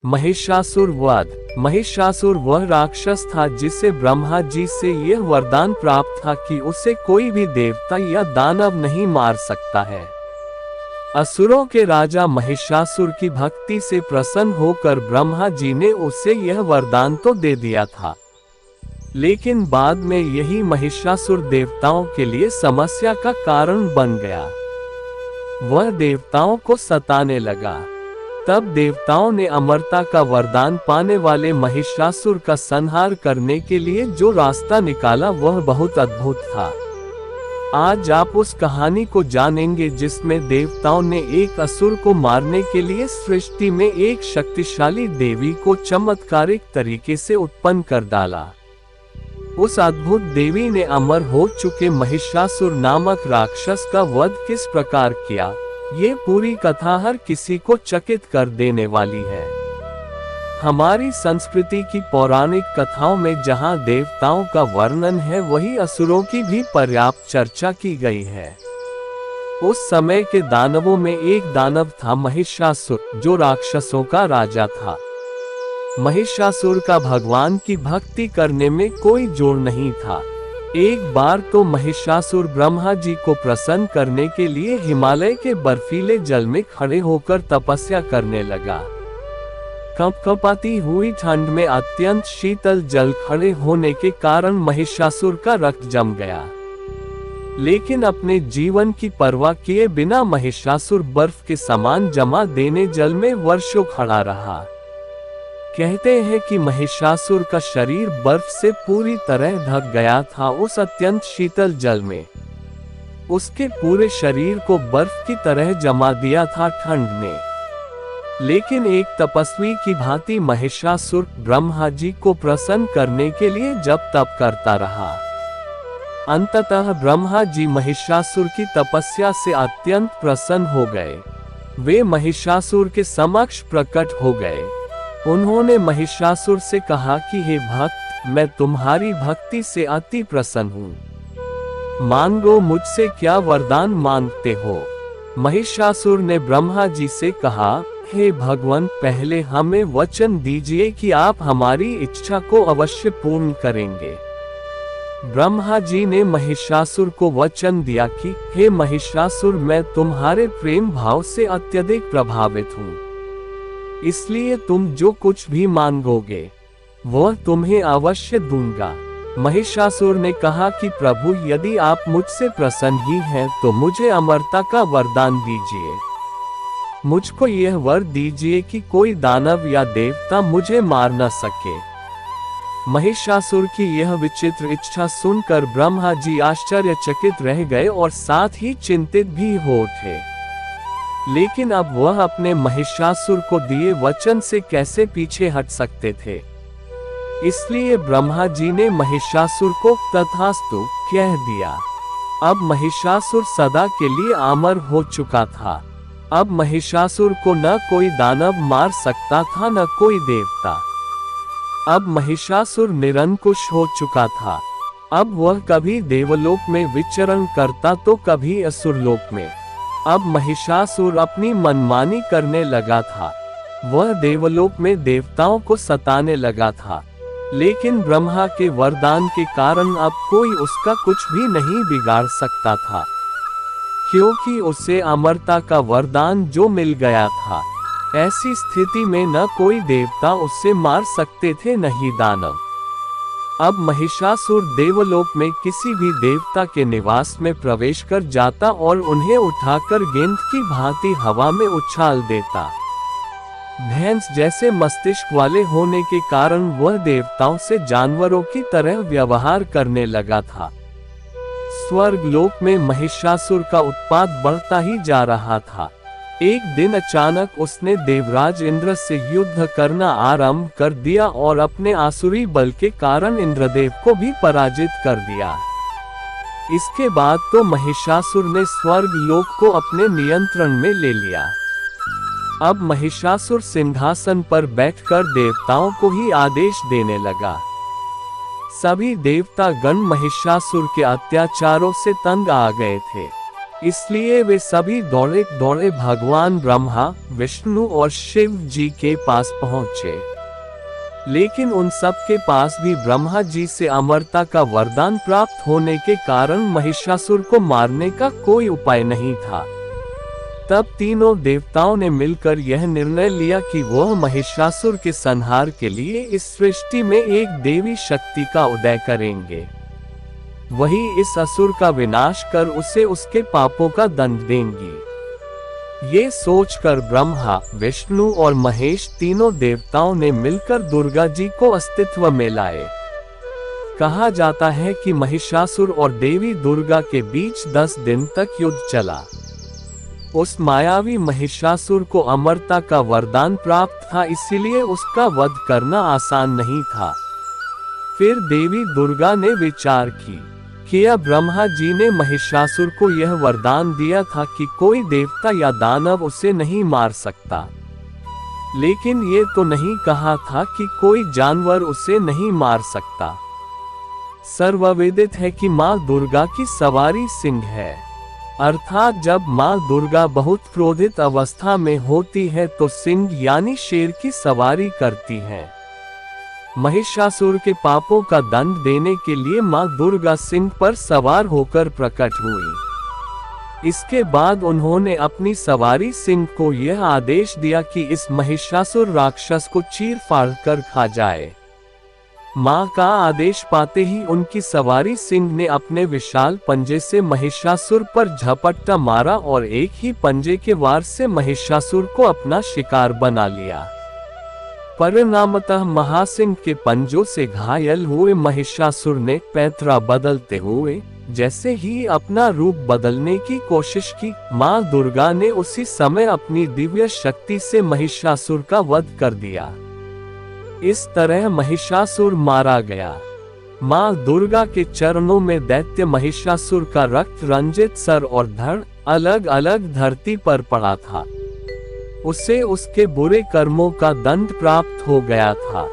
महिषासुर वध। महिषासुर वह राक्षस था जिसे ब्रह्मा जी से यह वरदान प्राप्त था कि उसे कोई भी देवता या दानव नहीं मार सकता है। असुरों के राजा महिषासुर की भक्ति से प्रसन्न होकर ब्रह्मा जी ने उसे यह वरदान तो दे दिया था, लेकिन बाद में यही महिषासुर देवताओं के लिए समस्या का कारण बन गया। वह देवताओं को सताने लगा। तब देवताओं ने अमरता का वरदान पाने वाले महिषासुर का संहार करने के लिए जो रास्ता निकाला वह बहुत अद्भुत था। आज आप उस कहानी को जानेंगे जिसमें देवताओं ने एक असुर को मारने के लिए सृष्टि में एक शक्तिशाली देवी को चमत्कारिक तरीके से उत्पन्न कर डाला। उस अद्भुत देवी ने अमर हो चुके महिषासुर नामक राक्षस का वध किस प्रकार किया, ये पूरी कथा हर किसी को चकित कर देने वाली है। हमारी संस्कृति की पौराणिक कथाओं में जहां देवताओं का वर्णन है, वहीं असुरों की भी पर्याप्त चर्चा की गई है। उस समय के दानवों में एक दानव था महिषासुर, जो राक्षसों का राजा था। महिषासुर का भगवान की भक्ति करने में कोई जोर नहीं था। एक बार तो महिषासुर ब्रह्मा जी को प्रसन्न करने के लिए हिमालय के बर्फीले जल में खड़े होकर तपस्या करने लगा। कंपकंपाती हुई ठंड में अत्यंत शीतल जल खड़े होने के कारण महिषासुर का रक्त जम गया, लेकिन अपने जीवन की परवाह किए बिना महिषासुर बर्फ के समान जमा देने जल में वर्षों खड़ा रहा। कहते हैं कि महिषासुर का शरीर बर्फ से पूरी तरह ढक गया था। उस अत्यंत शीतल जल में उसके पूरे शरीर को बर्फ की तरह जमा दिया था ठंड ने। लेकिन एक तपस्वी की भांति महिषासुर ब्रह्मा जी को प्रसन्न करने के लिए जप तप करता रहा। अंततः ब्रह्मा जी महिषासुर की तपस्या से अत्यंत प्रसन्न हो गए। वे महिषासुर के समक्ष प्रकट हो गए। उन्होंने महिषासुर से कहा कि हे भक्त, मैं तुम्हारी भक्ति से अति प्रसन्न हूँ। मांगो, मुझसे क्या वरदान मांगते हो। महिषासुर ने ब्रह्मा जी से कहा, हे भगवान, पहले हमें वचन दीजिए कि आप हमारी इच्छा को अवश्य पूर्ण करेंगे। ब्रह्मा जी ने महिषासुर को वचन दिया कि हे महिषासुर, मैं तुम्हारे प्रेम भाव से अत्यधिक प्रभावित हूँ, इसलिए तुम जो कुछ भी मांगोगे वह तुम्हें अवश्य दूंगा। महिषासुर ने कहा कि प्रभु, यदि आप मुझसे प्रसन्न ही हैं तो मुझे अमरता का वरदान दीजिए। मुझको यह वर दीजिए कि कोई दानव या देवता मुझे मार न सके। महिषासुर की यह विचित्र इच्छा सुनकर ब्रह्मा जी आश्चर्यचकित रह गए और साथ ही चिंतित भी हो उठे। लेकिन अब वह अपने महिषासुर को दिए वचन से कैसे पीछे हट सकते थे। इसलिए ब्रह्मा जी ने महिषासुर को तथास्तु कह दिया। अब महिषासुर सदा के लिए अमर हो चुका था। अब महिषासुर को न कोई दानव मार सकता था, न कोई देवता। अब महिषासुर निरंकुश हो चुका था। अब वह कभी देवलोक में विचरण करता तो कभी असुरलोक में। अब महिषासुर अपनी मनमानी करने लगा था। वह देवलोक में देवताओं को सताने लगा था, लेकिन ब्रह्मा के वरदान के कारण अब कोई उसका कुछ भी नहीं बिगाड़ सकता था, क्योंकि उसे अमरता का वरदान जो मिल गया था। ऐसी स्थिति में न कोई देवता उससे मार सकते थे, न ही दानव। अब महिषासुर देवलोक में किसी भी देवता के निवास में प्रवेश कर जाता और उन्हें उठाकर गेंद की भांति हवा में उछाल देता। भैंस जैसे मस्तिष्क वाले होने के कारण वह देवताओं से जानवरों की तरह व्यवहार करने लगा था। स्वर्ग लोक में महिषासुर का उत्पात बढ़ता ही जा रहा था। एक दिन अचानक उसने देवराज इंद्र से युद्ध करना आरंभ कर दिया और अपने आसुरी बल के कारण इंद्रदेव को भी पराजित कर दिया। इसके बाद तो महिषासुर ने स्वर्ग लोक को अपने नियंत्रण में ले लिया। अब महिषासुर सिंहासन पर बैठकर देवताओं को ही आदेश देने लगा। सभी देवता गण महिषासुर के अत्याचारों से तंग आ गए थे। इसलिए वे सभी दौड़े दौड़े भगवान ब्रह्मा, विष्णु और शिव जी के पास पहुंचे। लेकिन उन सब के पास भी ब्रह्मा जी से अमरता का वरदान प्राप्त होने के कारण महिषासुर को मारने का कोई उपाय नहीं था। तब तीनों देवताओं ने मिलकर यह निर्णय लिया कि वह महिषासुर के संहार के लिए इस सृष्टि में एक देवी शक्ति का उदय करेंगे। वही इस असुर का विनाश कर उसे उसके पापों का दंड देंगी। ये सोचकर ब्रह्मा, विष्णु और महेश तीनों देवताओं ने मिलकर दुर्गा जी को अस्तित्व में लाए। कहा जाता है कि महिषासुर और देवी दुर्गा के बीच 10 दिन तक युद्ध चला। उस मायावी महिषासुर को अमरता का वरदान प्राप्त था, इसीलिए उसका वध करना आसान नहीं था। फिर देवी दुर्गा ने विचार किया ब्रह्मा जी ने महिषासुर को यह वरदान दिया था कि कोई देवता या दानव उसे नहीं मार सकता, लेकिन ये तो नहीं कहा था कि कोई जानवर उसे नहीं मार सकता। सर्वविदित है कि माँ दुर्गा की सवारी सिंह है, अर्थात जब माँ दुर्गा बहुत क्रोधित अवस्था में होती है तो सिंह यानी शेर की सवारी करती है। महिषासुर के पापों का दंड देने के लिए माँ दुर्गा सिंह पर सवार होकर प्रकट हुई। इसके बाद उन्होंने अपनी सवारी सिंह को यह आदेश दिया कि इस महिषासुर राक्षस को चीर फाड़ कर खा जाए। माँ का आदेश पाते ही उनकी सवारी सिंह ने अपने विशाल पंजे से महिषासुर पर झपट्टा मारा और एक ही पंजे के वार से महिषासुर को अपना शिकार बना लिया। परिणामतः महासिंह के पंजों से घायल हुए महिषासुर ने पैतरा बदलते हुए जैसे ही अपना रूप बदलने की कोशिश की, माँ दुर्गा ने उसी समय अपनी दिव्य शक्ति से महिषासुर का वध कर दिया। इस तरह महिषासुर मारा गया। माँ दुर्गा के चरणों में दैत्य महिषासुर का रक्त रंजित सर और धड़ अलग अलग धरती पर पड़ा था। उसे उसके बुरे कर्मों का दंड प्राप्त हो गया था।